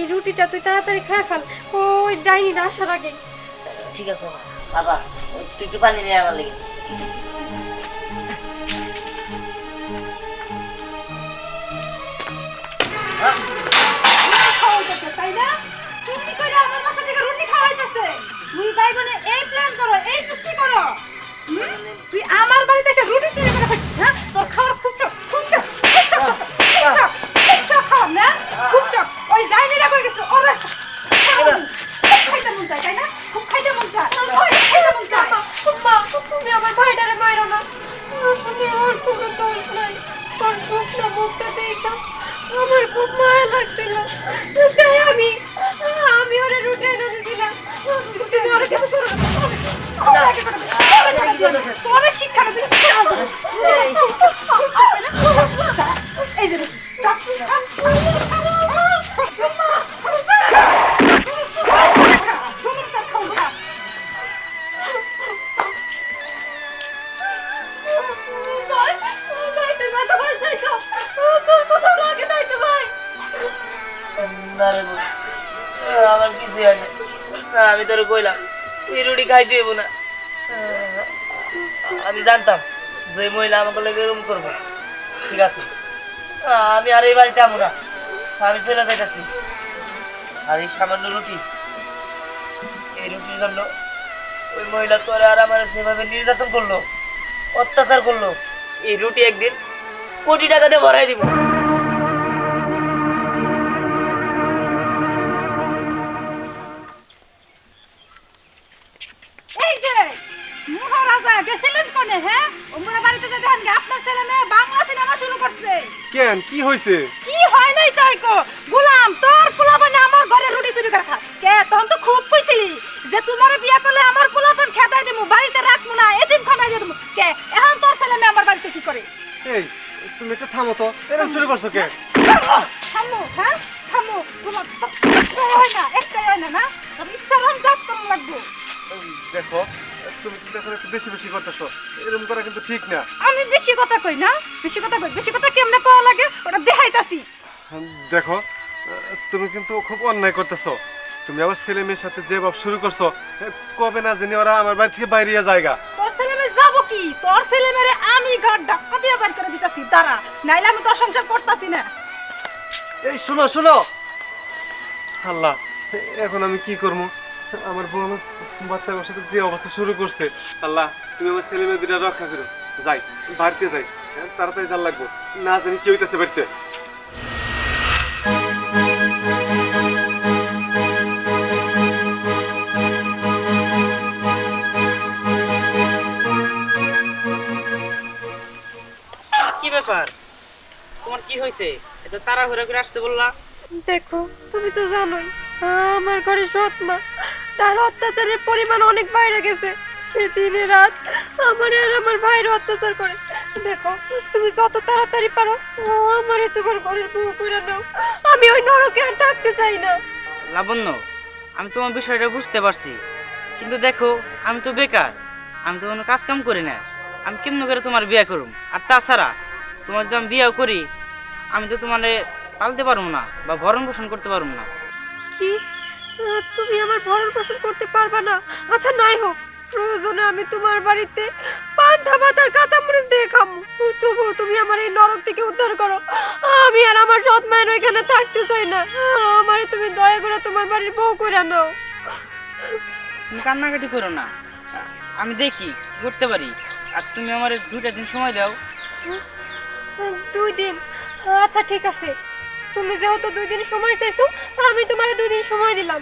রুটিটা তুই তাড়াতাড়ি খেয়ে ফেল, ওই ডাইনিটা আসার আগে। ঠিক আছে বাবা, তুই একটু পানি নিয়ে আমার লেগে। তাই না? চুক্তি করে আমার বাসা থেকে রুটি খাওয়াইতেছে। তুই বাইগনে এই প্ল্যান করো, এই চুক্তি করো। তুই আমার বাড়িতে এসে রুটি চুরি করে খাচ্ছিস, হ্যাঁ? তোর খাওয়ার খুব শখ, খুব শখ, খুব শখ, খুব শখ, খুব শখ খাওয়ার না? খুব শখ। ওই ডাইনিটা কই গেছে? ওরে খাইতে মন চায়, তাই না? খুব খাইতে মন চায়, খাইতে মন চায়। মা, তুমি আমার ভাইটারে মাইরো না, আসলে ওর কোনো দোষ নাই। ওর শুকনা মুখটা দেখা আমার খুব মায়া লাগছিল, তাই আমি ওরে রুটি এনে দিয়েছিলাম। তুমি ওরে কিছু করো না, তোরে শিক্ষাটা দিতে এই যে আমার কিছু হয় না, আমি তোরে কইলাম তুই রুটি খাইতে দেবো না। আমি জানতাম যে মহিলা আমাকে লেগে এরকম করবো। ঠিক আছে, আমি আর এই বাড়িতে আমো না, আমি চলে যাইতেছি। আর এই সামান্য রুটি, এই রুটির জন্য ওই মহিলা তোরে আর আমার সেভাবে নির্যাতন করলো, অত্যাচার করলো। এই রুটি একদিন কোটি টাকা দিয়ে ভরাই দিব। এই যে মহারাজা গেছিলেন কোনে? হ্যাঁ, ওমরা বাড়িতে যে দেখেন আপনার ছেলে মেয়ে বাংলা সিনেমা শুরু করছে। কেন কি হয়েছে? কি হয় নাই তাই কো গোলাম, তোর পোলাপান আমার ঘরে রুটি চুরি করে খা। কে তখন তো খুব কইছিলি যে তোমারে বিয়া করলে আমার পোলাপান খেদাই দেবো, বাড়িতে রাখবো না, এতিম খানাই দেবো। কে এখন তোর ছেলে মেয়ে আমার বাড়িতে কি করে? এই তুমি একটু থামো তো, এরকম শুরু করছো কে? থামো, হ্যাঁ থামো। তোমার একটাই হয় না, একটাই হয় না, না তোর ইচ্ছার রং জাত করা লাগবো। দেখো তুমি কিন্তু এখন একটু বেশি বেশি করতেছো, এরকম করা কিন্তু ঠিক না। আমি বেশি কথা কই না, বেশি কথা কই, বেশি কথা কেমনে কওয়া লাগে ওটা দেখাইতাছি। দেখো তুমি কিন্তু খুব অন্যায় করতেছো। তুমি আমার ছেলে মেয়ের সাথে যে ভাব শুরু করছো, কবে না জানি ওরা আমার বাড়ি থেকে বাইরে যায়গা। তোর ছেলে মেয়ে যাবো কি? তোর ছেলে মেয়ে আমি ঘর ধাক্কা দিয়ে বের করে দিতাছি, দাঁড়া, নাইলে আমি তোর সংসার করতাছি না। এই শোনো শোনো, আল্লাহ এখন আমি কি করবো? আমার বউ আমার বাচ্চা আমার সাথে যে অবস্থা শুরু করছে, আল্লাহ তুমি আমার ছেলে মেয়ে দুটা রক্ষা করো। যাই বাড়িতে যাই, তাড়াতাড়ি যার লাগবো, না জানি কি হইতেছে বাড়িতে। কি ব্যাপার, তোমার কি হয়েছে? এত তাড়াহুড়া করে আসতে বললা? দেখো, তুমি তো জানোই আমার ঘরে সৎ মা, তার অত্যাচারের পরিমাণ অনেক বাইরে গেছে। সে দিনে রাত আমার আর আমার ভাইয়ের অত্যাচার করে। দেখো, তুমি যত তাড়াতাড়ি পারো আমারে তোমার ঘরের বউ করে নাও, আমি ওই নরকে আর থাকতে চাই না। লাবণ্য, আমি তোমার বিষয়টা বুঝতে পারছি, কিন্তু দেখো আমি তো বেকার, আমি তো কোনো কাজ কাম করি না, আমি কেমন করে তোমার বিয়ে করুম? আর তাছাড়া তোমার যদি আমি বিয়ে করি, আমি তো তোমার পালতে পারবো না বা ভরণ পোষণ করতে পারবো না। কি, তুমি আমার ভরণ পোষণ করতে পারবা না? আচ্ছা নাই হোক, প্রয়োজনে আমি তোমার বাড়িতে পান্তা ভাত আর কাঁচামরিচ দিয়ে খাবো, তবু তুমি আমার এই নরক থেকে উদ্ধার করো। আমি আর আমার সৎ মায়ের ওইখানে থাকতে চাই না, আমারে তুমি দয়া করে তোমার বাড়ির বউ করে নাও। তুমি কান্নাকাটি করো না, আমি দেখি করতে পারি। আর তুমি আমার 2টা দিন সময় দাও। 2 দিন? আচ্ছা ঠিক আছে, তুমি যেহেতু 2 দিন সময় চাইছো, আমি তোমারে 2 দিন সময় দিলাম,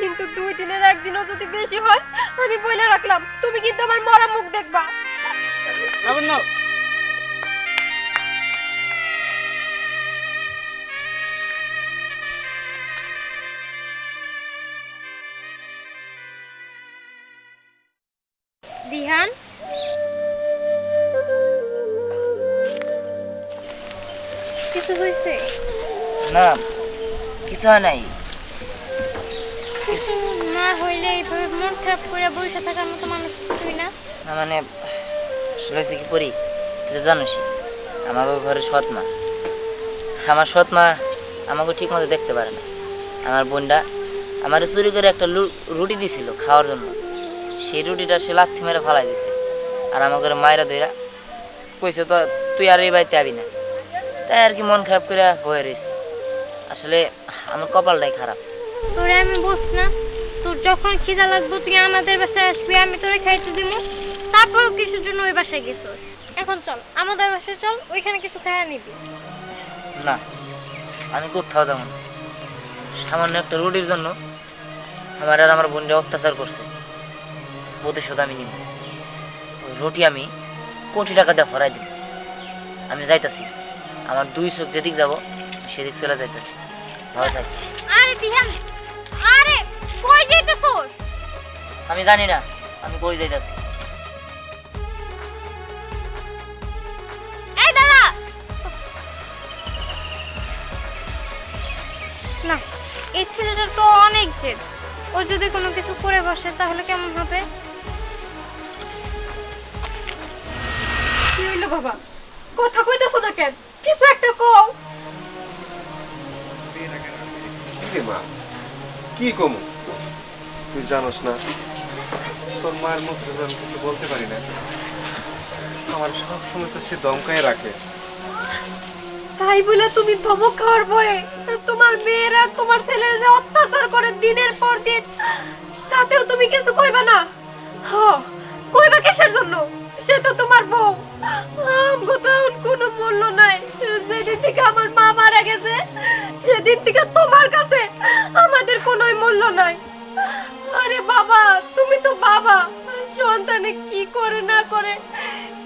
কিন্তু 2 দিনের একদিনও যদি বেশি হয় আমি বলে রাখলাম তুমি কিন্তু আমার মরা মুখ দেখবা। লাবণ্য, দিহান, কিছু হয়েছে? না, কিছু হয় নাই। না হইলে এইভাবে মন খারাপ করে বসে থাকার মতো মানুষ তুই না। না মানে আসলে হয়েছে কি পড়ি, তুই জানোসই আমাকে ঘরে সৎ মা, আমার সৎ মা আমাকে ঠিক মতো দেখতে পারে না। আমার বোনটা আমার চুরি করে একটা রুটি দিছিল খাওয়ার জন্য। সেই রুটিটা সে লাথি মেরে ফালাই দিছে, আর আমার ঘরে মায়েরা ধইরা কইছে তো তুই আর এই বাড়িতে আবি না। তাই আর কি মন খারাপ করে হয়ে রয়েছে। আসলে আমার কপালটাই খারাপ। তোরে আমি বলছি না, তোর যখন খিদা লাগবে তুই আমাদের বাসায় আসবি, আমি তোরে খাইতে দিব। তারপরও কিছুর জন্য ওই বাসায় গেছিস, এখন চল আমাদের বাসায় চল, ওইখানে কিছু খাইয়া নিবি। না, আমি কোথাও যাবো না। সামান্য একটা রুটির জন্য আমার আর আমার বোনটা অত্যাচার করছে, প্রতিশোধ আমি নিব। ওই রুটি আমি কোটি টাকা দিয়ে ভরাই দিব। আমি যাইতাছি, আমার 2 চোখ যেদিক যাব সেদিক চলে যাইতাছি। ভালো থাকি। আরে দিহান, আরে কই যাইতেছস? আমি জানি না আমি কই যাইতাছি। এই দাঁড়া না, এই ছেলেটার তো অনেক জেদ। ও যদি কোনো কিছু করে বসে তাহলে কেমন হবে? কি হইলো বাবা, কথা কইতাছো না কেন? কিছু একটা কও। কি মা, কি কমু? তুই জানোস না, তোর মায়ের মুখ থেকে আমি কিছু বলতে পারি না। আমার সব সময় তো সে দমকায় রাখে। তাই বলে তুমি ধমক খাওয়ার ভয়ে তোমার মেয়ের আর তোমার ছেলের যে অত্যাচার করে দিনের পর দিন, তাতেও তুমি কিছু কইবা না? কইবা কিসের জন্য? সে তো তোমার বউ। আমগো তো এখন কোনো মূল্য নাই। যেদিন থেকে আমার মা মারা গেছে সেদিন থেকে তোমার কাছে আমাদের কোনোই মূল্য নাই। আরে বাবা, তুমি তো বাবা, সন্তানে কি করে না করে,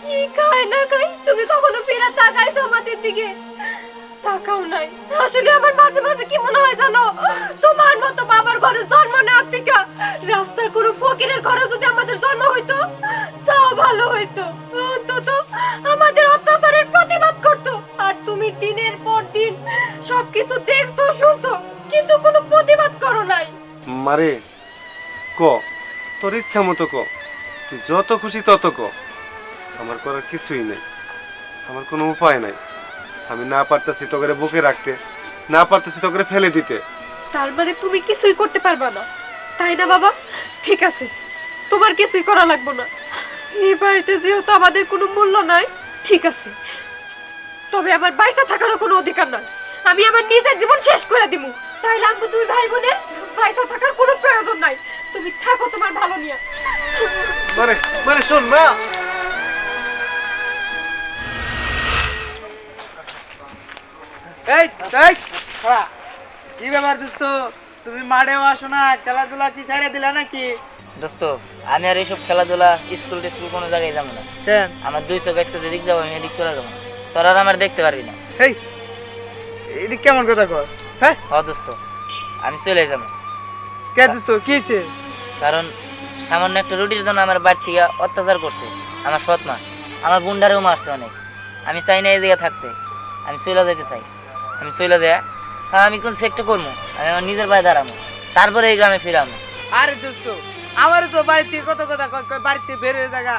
কি খায় না খায়, তুমি কখনো ফিরে তাকাইছো আমাদের দিকে? তাকাও নাই। আসলে আমার মাঝে মাঝে কি মনে হয় জানো, তোমার মতো বাবার ঘরে জন্ম নেওয়ার থেকে রাস্তার কোনো ফকিরের ঘরে যদি আমাদের জন্ম হইতো তাও ভালো হইতো। অন্তত আমাদের অত্যাচারের প্রতিবাদ করতো। আর তুমি দিনের পর দিন সবকিছু দেখছো শুনছো, কিন্তু কোনো প্রতিবাদ করো নাই। মারে ক, তোর ইচ্ছা মতো ক, তুই যত খুশি তত ক। আমার করার কিছুই নেই, আমার কোনো উপায় নাই। আমি না পারতেছি তোকে বুকে রাখতে, না পারতেছি তোকে ফেলে দিতে। তার মানে তুমি কিছুই করতে পারবা না, তাই না বাবা? ঠিক আছে, তোমার কিছুই করা লাগবে না। এই বাড়িতে যেহেতু আমাদের কোনো মূল্য নাই, ঠিক আছে, তবে আমার বাইসা থাকারও কোনো অধিকার নাই। আমি আমার নিজের জীবন শেষ করে দিব। তাইলে আমি 2 ভাই বোনের বাইসা থাকার কোনো প্রয়োজন নাই। তুমি থাকো তোমার ভালো নিয়ে। মারে মারে শোন মা। এই এই খাড়া, কি ব্যাপার দোস্ত? তুমি মাঠেও আসো না, খেলাধুলা কি ছেড়ে দিলা নাকি? দোস্ত, আমি আর এইসব খেলাধুলা স্কুল টিস্কুল কোনো জায়গায় যাবো না। কেন? আমার 2 চোখ আজকে যেদিক যাবো আমি এদিক চলে যাবো। তোরা আর আমার দেখতে পারবি না। এই এটা কেমন কথা কর? হ্যাঁ দোস্ত, আমি চলে যাবো। কে দোস্ত কি হইছে? কারণ সামান্য একটা রুটির জন্য আমার বাড়ি থেকে অত্যাচার করছে আমার সৎ মা। আমার বুন্ডারেও মারছে অনেক। আমি চাই না এই জায়গায় থাকতে, আমি চলে যেতে চাই। আমি চলে যায় আমি কোন সেক্টর করবো, আমি আমার নিজের পায়ে দাঁড়াবো, তারপরে এই গ্রামে ফিরাবো। আরে দোস্ত, আমারও তো বাড়িতে কত কথা কয়, বাড়িতে বের হয়ে জায়গা,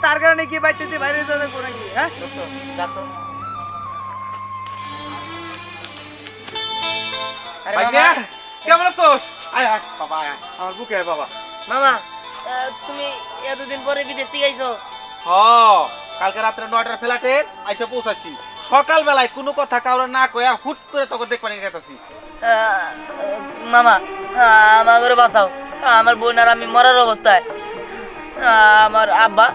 তার কারণে কি বাড়িতে বাইরে যাবে নাকি? হ্যাঁ দোস্ত, যা তো। আরে ভাইয়া, মামা, কেমন আছোস? আয় আয় বাবা, আয় আয়। আমার বুকে আয় বাবা। মামা, তুমি এতদিন পরে বিদেশ থেকে আইছো? হ, কালকে রাত্রে 9টার ফ্লাইটে আইসা পৌঁছাচ্ছি। সকালবেলায় কোনো কথা কাউরে না কয়া হুট করে তোকে দেখবানি গেতাছি। মামা, আমার ঘরে বাঁচাও। আমার বোন আর আমি মরার অবস্থায়। আমার আব্বা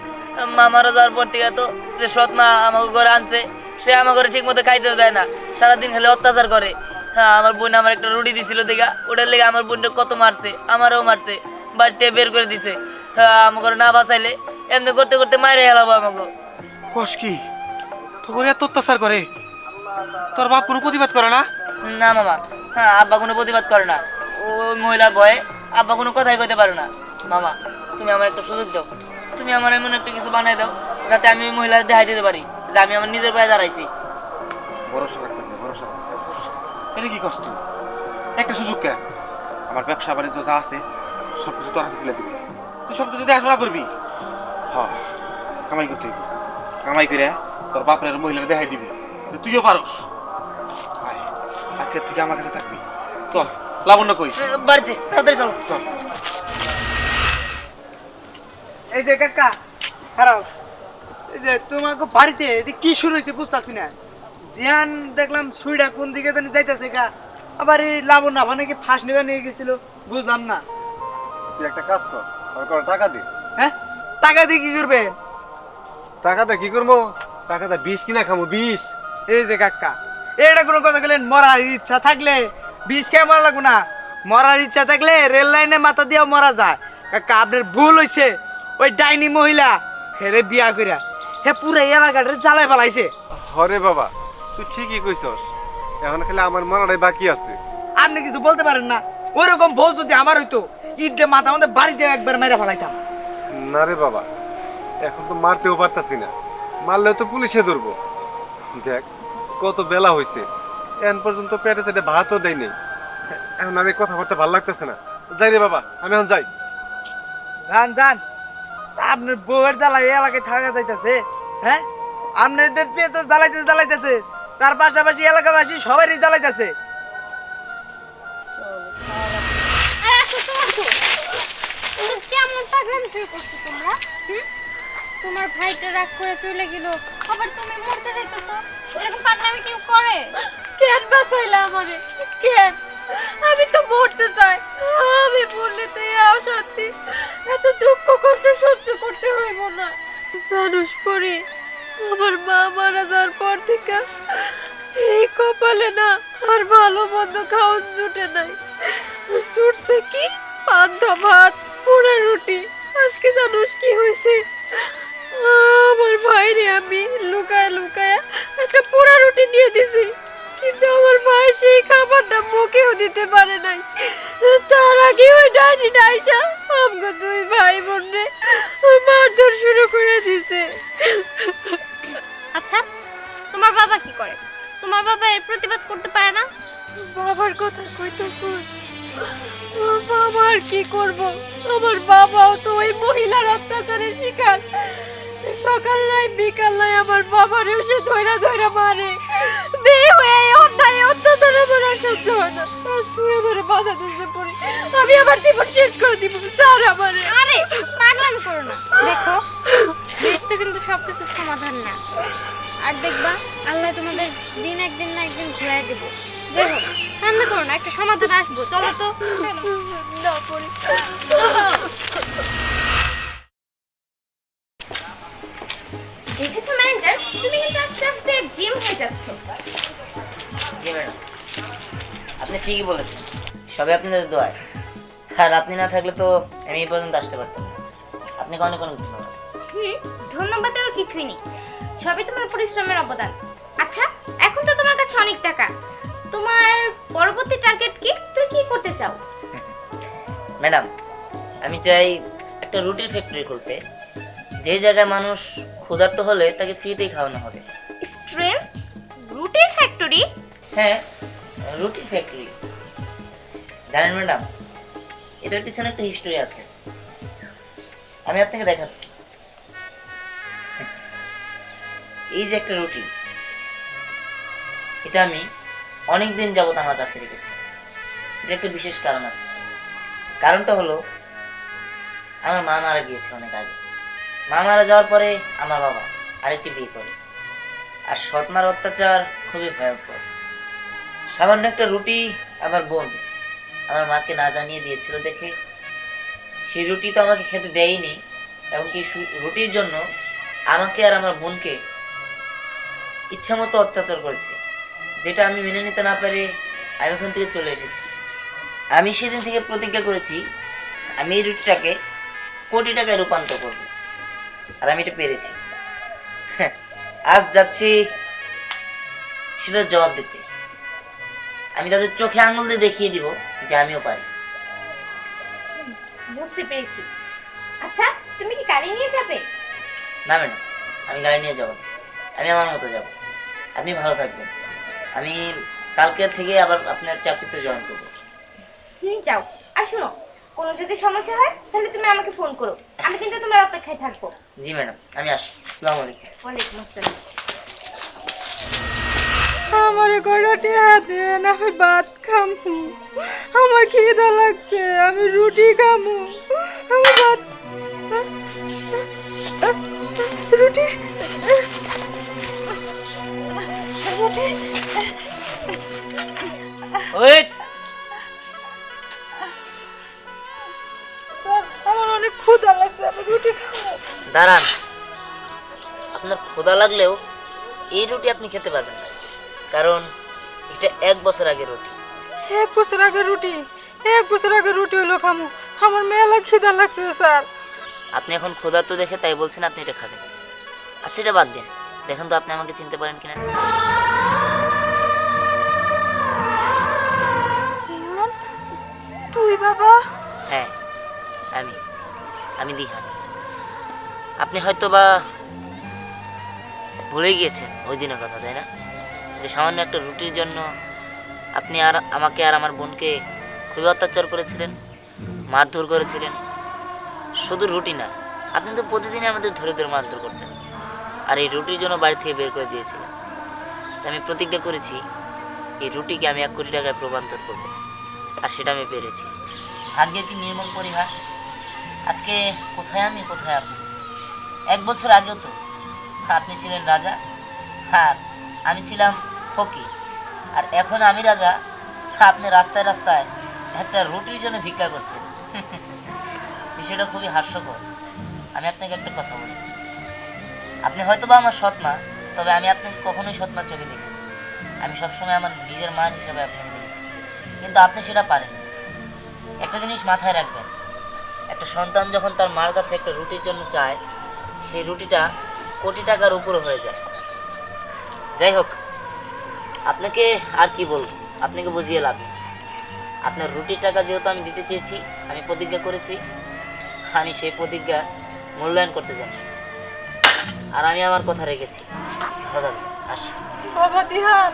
মামারা যাওয়ার পর থেকে তো যে সৎ মা আমাকে ঘরে আনছে, সে আমার ঘরে ঠিক মতো খাইতে দেয় না, সারাদিন খালি অত্যাচার করে। আমার বোন আমার একটা রুটি দিছিল দেখা, ওটার লেগে আমার বোনটা কত মারছে, আমারও মারছে, বাড়িতে বের করে দিছে। আমার ঘরে না বাঁচাইলে এমনি করতে করতে মাইরে হেলাবো আমাকে। কস কি তোর এত অত্যাচার করে? তোর বাপ কোনো প্রতিবাদ করে না? না মামা, আব্বা কোনো প্রতিবাদ করে না। ওই মহিলার ভয়ে আব্বা কোনো কথাই কইতে পারে না। মামা, তুমি আমার একটা সুযোগ দাও, তুমি আমার এমন একটা কিছু বানাই দাও যাতে আমি ওই মহিলার দেখাই দিতে পারি যে আমি আমার নিজের পায়ে দাঁড়াইছি। ভরসা রাখতে হবে, ভরসা রাখতে হবে। এটা কি কষ্ট? একটা সুযোগ কে? আমার ব্যবসা বাণিজ্য যা আছে সব কিছু তোর হাতে তুলে দিবি। তুই সব কিছু দেখাশোনা করবি। হ্যাঁ, কামাই করতে হইব। কামাই করে তোর বাপের মহিলার দেখাই দিবি, তুইও পারস। আজকের থেকে আমার কাছে থাকবি। চল। লাবণ্য কই? বাড়িতে তাড়াতাড়ি চলো। চল। এই যে কাকা খারাপ, এই যে তোমাকে বাড়িতে এদিকে কি শুরু হয়েছে বুঝতেছি না। ধ্যান দেখলাম সুইডা কোন দিকে জানি যাইতেছে গা, আবার এই লাবণ্য আবার নাকি ফাঁস নেবে নিয়ে গেছিল, বুঝলাম না। তুই একটা কাজ কর, আমার করে টাকা দে। হ্যাঁ, টাকা দিয়ে কি করবে? টাকাটা কি করবো? টাকাটা বিষ কিনা খামো, বিষ। এই যে কাকা, এটা কোনো কথা বললেন? মরার ইচ্ছা থাকলে বিষ খেয়ে মরা লাগবে না, মরার ইচ্ছা থাকলে রেল লাইনে মাথা দিয়েও মরা যায়। কাকা আপনার ভুল হয়েছে, ওই ডাইনি মহিলা হেরে বিয়া করিয়া হে পুরো এলাকাটা জ্বালাই পালাইছে। হরে বাবা, তুই ঠিকই কইছস, এখন খালি আমার মরাটাই বাকি আছে। আপনি কিছু বলতে পারেন না? ওইরকম বউ যদি আমার হইতো, ঈদ দিয়ে মাথা আমাদের বাড়িতে একবার মেরে ফেলাইতাম। না রে বাবা, এখন তো মারতেও পারতাছি না, মারলেও তো পুলিশে ধরবো। দেখ কত বেলা হয়েছে, এখন পর্যন্ত পেটে সেটে ভাতও দেয়নি। এখন আর এই কথাবার্তা ভালো লাগতেছে না। যাই রে বাবা, আমি এখন যাই। যান যান, আপনার বউয়ের জ্বালাই এলাকায় থাকা যাইতেছে। হ্যাঁ, আপনাদের দিয়ে তো জ্বালাইতেছে, তার পাশাপাশি এলাকাবাসী সবারই জ্বালাইতেছে। কেমন পাগলামি শুরু করছো তোমরা? তোমার ভাইটা রাগ করে চলে গেল, আবার তুমি মরতে চাইতেছো? এরকম পাগলামি কেউ করে? কেন বাঁচাইলা আমারে? কেন? আমি তো মরতে চাই। আমি বললে তো এই অশান্তি, এত দুঃখ কষ্ট সহ্য করতে হইব না। জানুস পরে আমার মা মারা যাওয়ার পর থেকে এই কপালে না আর ভালো মন্দ খাওয়ার জুটে নাই। ছুটছে কি পান্তা ভাত, পোড়া রুটি। আজকে জানুস কি হয়েছে? আমার ভাইরে আমি লুকায় লুকায় একটা পোড়া রুটি নিয়ে দিছি, কিন্তু আমার ভাই সেই খাবারটা মুখেও দিতে পারে নাই। তার আগে ওই ডাইনি ডাইটা আমাকে দুই ভাই বোনে মারধর শুরু করে দিছে। আচ্ছা, তোমার বাবা কি করে? তোমার বাবা এর প্রতিবাদ করতে পারে না? বাবার কথা কইতেছস? বাবার কি করব? আমার বাবাও তো ওই মহিলার অত্যাচারের শিকার। সকাল নাই বিকাল নাই আমার বাবারেও সে ধইরা ধইরা মারে। বিয়ে হয়ে এই অন্যায় অত্যাচার আমার আর সহ্য হয় না। আর শুয়ে ধরে বাধা দিতে পড়ি, আমি আমার জীবন শেষ করে দিব। স্যার আমারে। আরে পাগলামি করো না। দেখো, মৃত্যু কিন্তু সবকিছুর সমাধান না। আর দেখবা আল্লাহ তোমাদের দিন একদিন না একদিন ঘুরাই দেব। দেখো, কান্না করো না, একটা সমাধান আসবো। চলো তো, চলো না পড়ি। দেখেছো ম্যানেজার, তুমি কিন্তু আস্তে আস্তে জিম হয়ে যাচ্ছ। জি ম্যাডাম, আপনি ঠিকই বলেছেন, সবে আপনাদের দোয়ায়। আর আপনি না থাকলে তো আমি এই পর্যন্ত আসতে পারতাম না। আপনাকে অনেক অনেক ধন্যবাদ। ধন্যবাদ দেওয়ার কিছুই নেই, সবই তোমার পরিশ্রমের অবদান। আচ্ছা, এখন তো তোমার কাছে অনেক টাকা, তোমার পরবর্তী টার্গেট কি? তুই কি করতে চাও? ম্যাডাম, আমি চাই একটা রুটির ফ্যাক্টরি খুলতে, যে জায়গায় মানুষ ক্ষুধার্ত হলে তাকে ফ্রিতেই খাওয়ানো হবে। স্ট্রেংথ রুটির ফ্যাক্টরি? হ্যাঁ, রুটির ফ্যাক্টরি। জানেন ম্যাডাম, এটার পিছনে একটা হিস্টোরি আছে, আমি আপনাকে দেখাচ্ছি। এই যে একটা রুটি, এটা আমি অনেক দিন যাবত আমার কাছে রেখেছি। এটা একটা বিশেষ কারণ আছে। কারণটা হলো, আমার মা মারা গিয়েছে অনেক আগে। মা মারা যাওয়ার পরে আমার বাবা আরেকটি বিয়ে করে। আর সৎমার অত্যাচার খুবই ভয়ঙ্কর। সামান্য একটা রুটি আমার বোন আমার মাকে না জানিয়ে দিয়েছিল দেখে, সেই রুটি তো আমাকে খেতে দেয়নি, এমনকি রুটির জন্য আমাকে আর আমার বোনকে ইচ্ছা মতো অত্যাচার করেছে, যেটা আমি মেনে নিতে না পেরে আমি ওখান থেকে চলে এসেছি। আমি সেদিন থেকে প্রতিজ্ঞা করেছি, আমি এই রুটিটাকে কোটি টাকায় রূপান্তর করব, আর আমি এটা পেরেছি। আজ যাচ্ছি সেটার জবাব দিতে। আমি তাদের চোখে আঙুল দিয়ে দেখিয়ে দিব যে আমিও পারি। বুঝতে পেরেছি। আচ্ছা, তুমি কি গাড়ি নিয়ে যাবে? না ম্যাডাম, আমি গাড়ি নিয়ে যাব না, আমি আমার মতো যাব। আপনি ভালো থাকবেন। আমি কালকে থেকে আবার আপনার চাকরিতে জয়েন করবো। যাও। আর শোনো, কোনো যদি সমস্যা হয় তাহলে তুমি আমাকে ফোন করো, আমি কিন্তু তোমার অপেক্ষায় থাকবো। জি ম্যাডাম, আমি আসি। আসসালামু আলাইকুম। ওয়ালাইকুম আসসালাম। আমার কয়টা টিয়া দেন, আমি ভাত খামু। আমার খিদা লাগছে, আমি রুটি খামু। আমি ভাত রুটি রুটি ওয়েট, আমার অনেক ক্ষুধা লাগছে, আমি রুটি খাবো। দাঁড়ান। আপনার ক্ষুধা লাগলেও এই রুটি আপনি খেতে পারবেন না, কারণ এটা 1 বছর আগের রুটি। 1 বছর আগে রুটি, 1 বছর আগে রুটি হইলো খামু। আমার মেলা খিদা লাগছে স্যার। আপনি এখন ক্ষুধার্ত দেখে তাই বলছেন আপনি এটা খাবেন। আচ্ছা, এটা বাদ দিন, দেখেন তো আপনি আমাকে চিনতে পারেন কিনা। দিহান, তুই বাবা? হ্যাঁ, আমি দিহান। আপনি হয়তো বা ভুলে গিয়েছেন ওই দিনের কথা, তাই না? যে সামান্য একটা রুটির জন্য আপনি আর আমাকে আর আমার বোনকে খুবই অত্যাচার করেছিলেন, মারধর করেছিলেন। শুধু রুটি না, আপনি তো প্রতিদিনই আমাদের ধরে ধরে মারধর করতেন, আর এই রুটির জন্য বাড়ি থেকে বের করে দিয়েছিলেন। তাই আমি প্রতিজ্ঞা করেছি এই রুটিকে আমি 1 কোটি টাকায় রূপান্তর করব, আর সেটা আমি পেরেছি। ভাগ্যের কি নির্মম পরিহাস! আজকে কোথায় আমি, কোথায় আপনি? 1 বছর আগেও তো আপনি ছিলেন রাজা, আর আমি ছিলাম ফকির। আর এখন আমি রাজা, আপনি রাস্তায় রাস্তায় একটা রুটির জন্য ভিক্ষা করছেন। বিষয়টা খুবই হাস্যকর। আমি আপনাকে একটা কথা বলি, আপনি হয়তো বা আমার সৎ মা, তবে আমি আপনাকে কখনোই সৎ মার চোখে দেখি। আমি সবসময় আমার নিজের মা হিসাবে আপনাকে দেখেছি, কিন্তু আপনি সেটা পারেন। একটা জিনিস মাথায় রাখবেন, একটা সন্তান যখন তার মার কাছে একটা রুটির জন্য চায়, সেই রুটিটা কোটি টাকার উপরে হয়ে যায়। যাই হোক, আপনাকে আর কি বলবো, আপনাকে বুঝিয়ে লাভ নেই। আপনার রুটির টাকা যেহেতু আমি দিতে চেয়েছি, আমি প্রতিজ্ঞা করেছি, আমি সেই প্রতিজ্ঞা মূল্যায়ন করতে জানি, আর আমি আমার কথা রেখেছি। ভালো থাকবেন, আসি। বাবা দিহান।